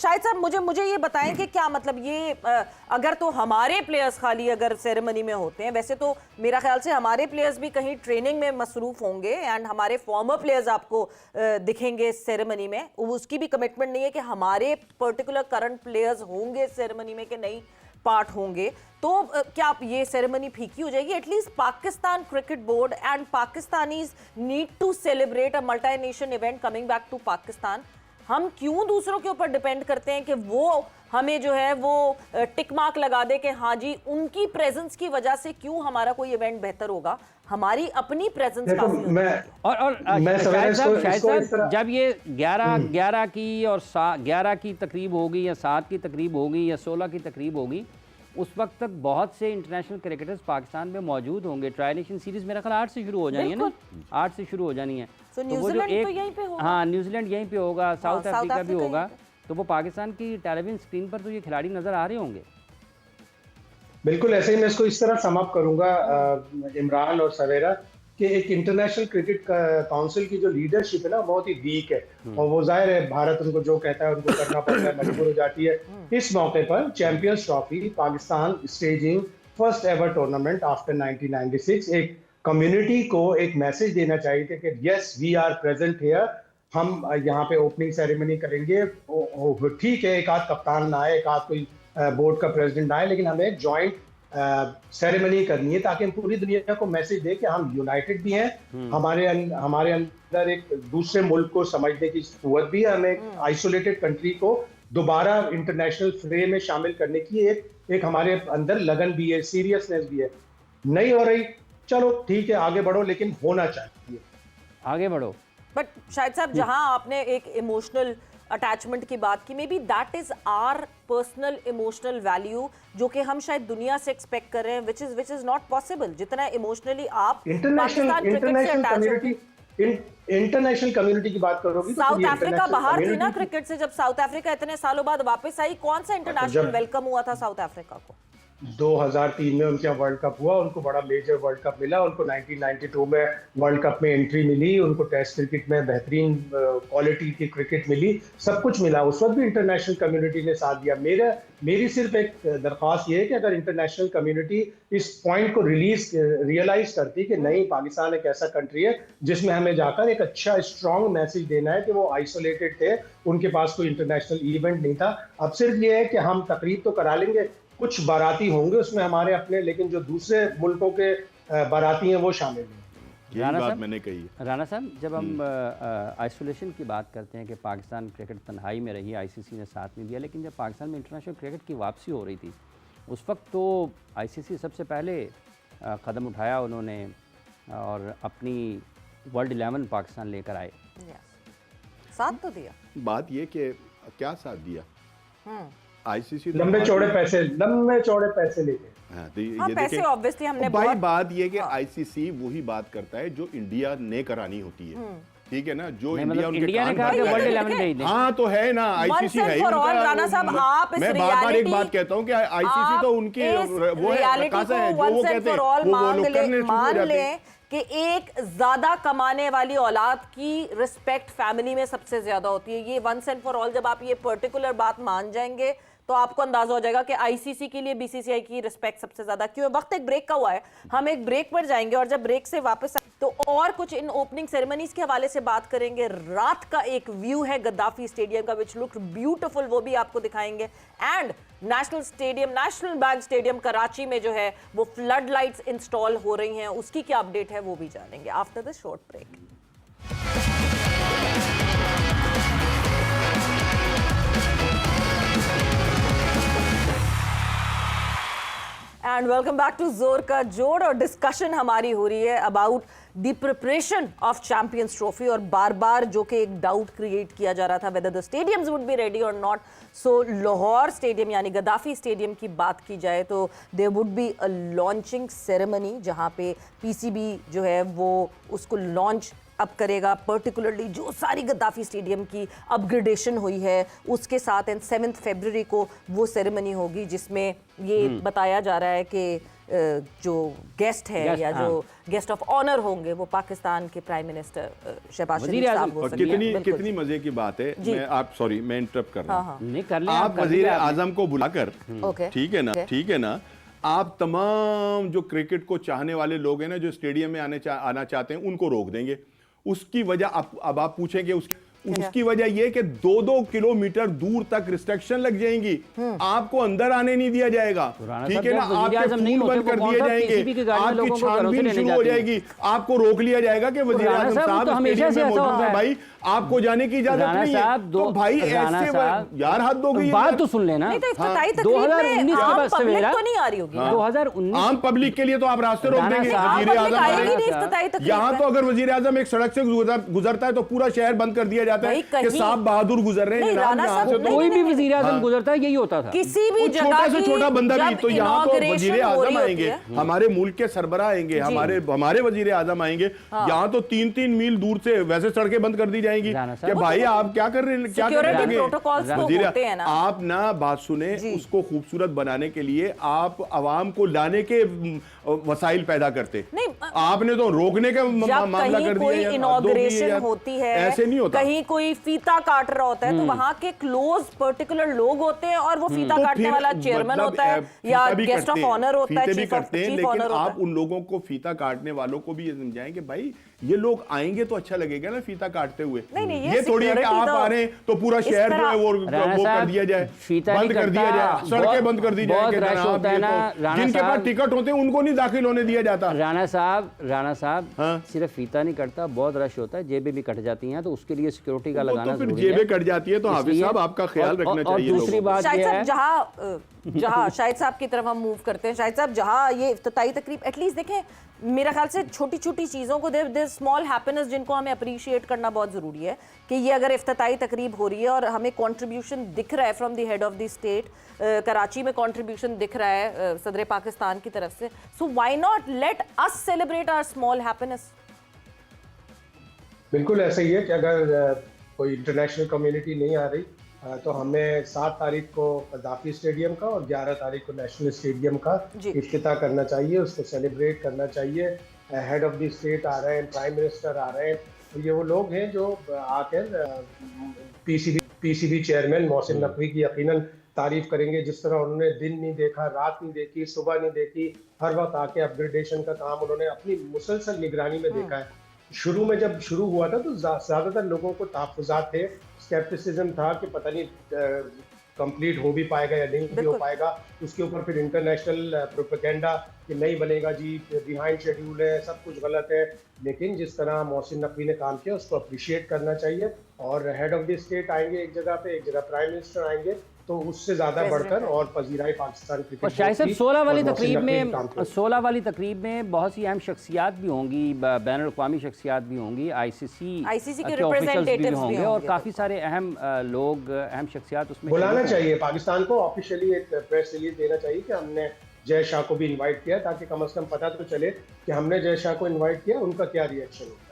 शायद साहब मुझे मुझे ये बताएं कि क्या मतलब ये अगर तो हमारे प्लेयर्स खाली अगर सेरेमनी में होते हैं, वैसे तो मेरा ख्याल से हमारे प्लेयर्स भी कहीं ट्रेनिंग में मसरूफ होंगे एंड हमारे फॉर्मर प्लेयर्स आपको दिखेंगे सेरेमनी में, उसकी भी कमिटमेंट नहीं है कि हमारे पर्टिकुलर करंट प्लेयर्स होंगे सेरेमनी में कि नहीं पार्ट होंगे, तो क्या ये सेरेमनी फीकी हो जाएगी? At least Pakistan cricket board and Pakistanis need to celebrate a multi nation event coming back to Pakistan. हम क्यों दूसरों के ऊपर डिपेंड करते हैं कि वो हमें जो है वो टिक मार्क लगा दे कि हाँ जी उनकी प्रेजेंस की वजह से क्यों हमारा कोई इवेंट बेहतर होगा? हमारी अपनी प्रेजेंस काफी होती है। और शाहिद साहब जब ये 11 की और 11 की तकरीब होगी या 7 की तकरीब होगी या 16 की तकरीब होगी, उस वक्त तक बहुत से इंटरनेशनल क्रिकेटर्स पाकिस्तान में मौजूद होंगे। ट्रायलेशन सीरीज मेरा ख्याल 8 से शुरू हो जानी है ना, 8 से शुरू हो जानी है। तो न्यूजीलैंड तो यहीं पे होगा। हाँ, न्यूजीलैंड यहीं पे होगा, साउथ अफ्रीका भी होगा, तो वो पाकिस्तान की टेलीविजन स्क्रीन पर तो ये खिलाड़ी नजर आ रहे होंगे। बिल्कुल ऐसे ही मैं इसको इस तरह सम अप करूंगा इमरान और सवेरा कि एक इंटरनेशनल क्रिकेट काउंसिल की जो लीडरशिप है ना बहुत ही वीक है, और वो जाहिर है भारत उनको जो कहता है उनको करना पड़ता है, मजबूर हो जाती है। इस मौके पर champions trophy Pakistan staging first ever tournament after 1996, एक कम्युनिटी को एक मैसेज देना चाहिए था कि yes we are present here, हम यहाँ पे ओपनिंग सेरेमनी करेंगे। ठीक है एक आध कप्तान ना आए, एक आध कोई बोर्ड का प्रेसिडेंट आए, लेकिन हमें एक जॉइंट सेरेमनी करनी है ताकि हम पूरी दुनिया को मैसेज दें कि हम यूनाइटेड भी हैं, हमारे अंदर एक दूसरे मुल्क को समझने की कुव्वत भी है, हमें एक आइसोलेटेड कंट्री को दोबारा इंटरनेशनल फ्रेम में शामिल करने की एक हमारे अंदर लगन भी है, सीरियसनेस भी है। नहीं हो रही, चलो ठीक है आगे बढ़ो, लेकिन होना चाहिए, आगे बढ़ो। बट शायद साहब जहां आपने एक इमोशनल अटैचमेंट की बात की, may be that is our personal emotional value जो कि हम शायद दुनिया से एक्सपेक्ट कर रहे हैं, विच इज नॉट पॉसिबल। जितना इमोशनली आप पाकिस्तान क्रिकेट से अटैच हैं। इंटरनेशनल कम्युनिटी की बात करोगी, साउथ अफ्रीका बाहर थी ना क्रिकेट से, जब साउथ अफ्रीका इतने सालों बाद वापस आई, कौन सा इंटरनेशनल वेलकम हुआ था साउथ अफ्रीका को? 2003 में उनके यहाँ वर्ल्ड कप हुआ, उनको बड़ा मेजर वर्ल्ड कप मिला, उनको 1992 में वर्ल्ड कप में एंट्री मिली, उनको टेस्ट क्रिकेट में बेहतरीन क्वालिटी की क्रिकेट मिली, सब कुछ मिला। उस वक्त भी इंटरनेशनल कम्युनिटी ने साथ दिया। मेरी सिर्फ एक दरख्वास्त ये है कि अगर इंटरनेशनल कम्युनिटी इस पॉइंट को रियलाइज करती कि नहीं, पाकिस्तान एक ऐसा कंट्री है जिसमें हमें जाकर एक अच्छा स्ट्रॉन्ग मैसेज देना है कि वो आइसोलेटेड थे, उनके पास कोई इंटरनेशनल इवेंट नहीं था। अब सिर्फ ये है कि हम तकरीब तो करा लेंगे, कुछ बाराती होंगे उसमें हमारे अपने, लेकिन जो दूसरे मुल्कों के बाराती हैं वो शामिल हैं। राणा साहब मैंने कही, राणा साहब जब हम आइसोलेशन की बात करते हैं कि पाकिस्तान क्रिकेट तन्हाई में रही, आईसीसी ने साथ नहीं दिया, लेकिन जब पाकिस्तान में इंटरनेशनल क्रिकेट की वापसी हो रही थी उस वक्त तो आईसीसी सबसे पहले कदम उठाया उन्होंने और अपनी वर्ल्ड 11 पाकिस्तान लेकर आए। साथ तो दिया। बात ये कि क्या साथ दिया, आईसीसी लंबे चौड़े पैसे लेके। हाँ, ये पैसे ऑब्वियसली हमने भाई बात ये कि आईसीसी वही बात करता है जो इंडिया ने करानी होती है, ठीक है ना, जो इंडिया ने कहा कि वर्ल्ड 11 भेज दें। हाँ तो है ना, आईसीसी है ही उनका। राणा साहब आप मैं बार-बार एक बात कहता हूँ कि आईसीसी तो उनकी वो है, कासा है, जो वो कहते हैं वो लोग करने शुरू हो जाते हैं कि एक ज्यादा कमाने वाली औलाद की रिस्पेक्ट फैमिली में सबसे ज्यादा होती है। ये वंस एंड फॉर ऑल जब आप ये पर्टिकुलर बात मान जाएंगे तो आपको अंदाजा हो जाएगा कि आईसीसी के लिए बीसीसीआई की रिस्पेक्ट सबसे ज्यादा क्यों है। वक्त एक ब्रेक का हुआ है, हम एक ब्रेक पर जाएंगे और जब ब्रेक से वापस तो और कुछ इन ओपनिंग सेरेमनीज के हवाले से बात करेंगे। रात का एक व्यू है गद्दाफी स्टेडियम का विच लुक ब्यूटीफुल, वो भी आपको दिखाएंगे। And national bank stadium Karachi में जो है वो फ्लड लाइट्स इंस्टॉल हो रही हैं, उसकी क्या अपडेट है वो भी जानेंगे after the short break. And welcome back to जोर का जोड़। और डिस्कशन हमारी हो रही है about the preparation of champions trophy, और बार बार जो कि एक डाउट क्रिएट किया जा रहा था whether the stadiums would be ready और नॉट। सो लाहौर स्टेडियम यानी गद्दाफी स्टेडियम की बात की जाए तो there would be a launching ceremony जहां पे पीसीबी जो है वो उसको लॉन्च अब करेगा, पर्टिकुलरली जो सारी गद्दाफी स्टेडियम की अपग्रेडेशन हुई है उसके साथ। एंड 7 फरवरी को वो सेरेमनी होगी जिसमें ये बताया जा रहा है कि जो गेस्ट है या जो गेस्ट ऑफ ऑनर होंगे वो पाकिस्तान के प्राइम मिनिस्टर शहबाज शरीफ साहब हो सकते हैं। कितनी मजे की बात है। मैं इंटरप्ट कर रहा हूँ। नहीं कर लें, आप वजीर आजम को बुलाकर, ओके, ठीक है ना, आप तमाम जो क्रिकेट को चाहने वाले लोग हैं ना, जो स्टेडियम में आना चाहते हैं, उनको रोक देंगे। उसकी वजह अब आप पूछेंगे उसकी वजह यह कि 2-2 किलोमीटर दूर तक रिस्ट्रिक्शन लग जाएंगी, आपको अंदर आने नहीं दिया जाएगा, ठीक है ना, आपके फूल बंद कर दिए जाएंगे, आपकी छानबीन शुरू हो जाएगी, आपको रोक लिया जाएगा कि वजीर आजम साहब स्टेडियम में मौजूद है, भाई आपको जाने की इजाजत नहीं है। तो भाई ऐसे यार हद हो गई, बात तो सुन लेना। 2019 के बाद सवेरा तो नहीं आ रही होगी 2019 आम पब्लिक के लिए तो आप रास्ते रोक देंगे। वजीर आजम यहाँ तो अगर वजीर आजम एक सड़क से गुजरता है तो पूरा शहर बंद कर दिया जाता है कि साहब बहादुर गुजर रहे हैं। कोई भी वजीर आजम गुजरता है यही होता था, किसी भी छोटा से छोटा बंदा भी। तो यहाँ तो वजीर आजम आएंगे, हमारे मुल्क के सरबराह आएंगे, हमारे वजीर आजम आएंगे, यहाँ तो 3-3 मील दूर से वैसे सड़कें बंद कर दी जाएंगी कि भाई आप क्या कर रहे हैं, क्या कर रहे हैं। आप ना बात सुने, उसको खूबसूरत बनाने के लिए आप आवाम को लाने के वसाइल पैदा करते, आपने तो रोकने का मामला कर दिया। इनॉग्रेशन होती है, ऐसे नहीं होता। कहीं कोई फीता काट रहा होता है तो वहां के क्लोज पर्टिकुलर लोग होते हैं और वो फीता काटने वाला चेयरमैन होता है या गेस्ट ऑफ ऑनर होता है, भी करते हैं। लेकिन आप उन लोगों को, फीता काटने वालों को भी ये समझाएं कि भाई ये लोग आएंगे तो अच्छा लगेगा ना फीता काटते हुए। नहीं, ये थोड़ी है कि आप आ रहे हैं तो पूरा शहर जो है वो कर दिया जाए, बंद कर दिया जाए, सड़कें बंद कर दी जाए। जिनके पास टिकट होते हैं उनको नहीं दाखिल होने दिया जाता। राणा साहब सिर्फ फीता नहीं कटता, बहुत रश होता है, जेबें भी कट जाती हैं, तो उसके लिए सिक्योरिटी का लगाना जरूरी है। जेबें कट जाती है तो हाफिज साहब आपका ख्याल रखना चाहिए। दूसरी बात ये है, जहां शाहिद साहब की तरफ हम मूव करते हैं, शाहिद साहब जहां ये इफ्तिताई तकरीब, एटलीस्ट देखें मेरा ख्याल से छोटी छोटी चीज़ों को, देयर स्मॉल हैप्पीनेस जिनको हमें अप्रिशिएट करना बहुत ज़रूरी है कि ये अगर इफ्तिताई तकरीब हो रही है और हमें कंट्रीब्यूशन दिख रहा है from the head of the state, Karachi में कंट्रीब्यूशन दिख रहा है सदर पाकिस्तान की तरफ से, so why not let us celebrate our small happiness. बिल्कुल ऐसा ही है कि अगर कोई इंटरनेशनल कम्युनिटी नहीं आ रही तो हमें 7 तारीख को गद्दाफी स्टेडियम का और 11 तारीख को नेशनल स्टेडियम का इफ्तिताह करना चाहिए, उसको सेलिब्रेट करना चाहिए। हेड ऑफ द स्टेट आ रहे हैं, प्राइम मिनिस्टर आ रहे हैं, तो ये वो लोग हैं जो आकर पीसीबी चेयरमैन मोहसिन नकवी की यकीनन तारीफ करेंगे। जिस तरह उन्होंने दिन नहीं देखा, रात नहीं देखी, सुबह नहीं देखी, हर वक्त आके अपग्रेडेशन का काम उन्होंने अपनी मुसलसल निगरानी में देखा है। शुरू में जब शुरू हुआ था तो ज़्यादातर लोगों को तहफ़्फ़ुज़ात थे, स्केप्टिसिज्म था कि पता नहीं कंप्लीट हो भी पाएगा या नहीं भी हो पाएगा। उसके ऊपर फिर इंटरनेशनल प्रोपेगेंडा कि नहीं बनेगा जी, बिहाइंड शेड्यूल है, सब कुछ गलत है। लेकिन जिस तरह मोहसिन नकवी ने काम किया उसको अप्रिशिएट करना चाहिए। और हेड ऑफ द स्टेट आएंगे एक जगह पे, एक जगह प्राइम मिनिस्टर आएंगे, तो उससे ज्यादा बढ़कर और पजीराई पाकिस्तान क्रिकेट। और शाहिद साहब 16 वाली तकरीब में बहुत सी अहम शख्सियात भी होंगी, बैनुल अक़वामी शख्सियात भी होंगी, आईसीसी के रिप्रेजेंटेटिव्स भी होंगे और काफ़ी सारे अहम लोग, अहम शख्सियात उसमें बुलाना चाहिए। पाकिस्तान को ऑफिशियली एक प्रेस रिलीज देना चाहिए कि हमने जय शाह को भी इन्वाइट किया, ताकि कम से कम पता तो चले कि हमने जय शाह को इन्वाइट किया, उनका क्या रिएक्शन होता है।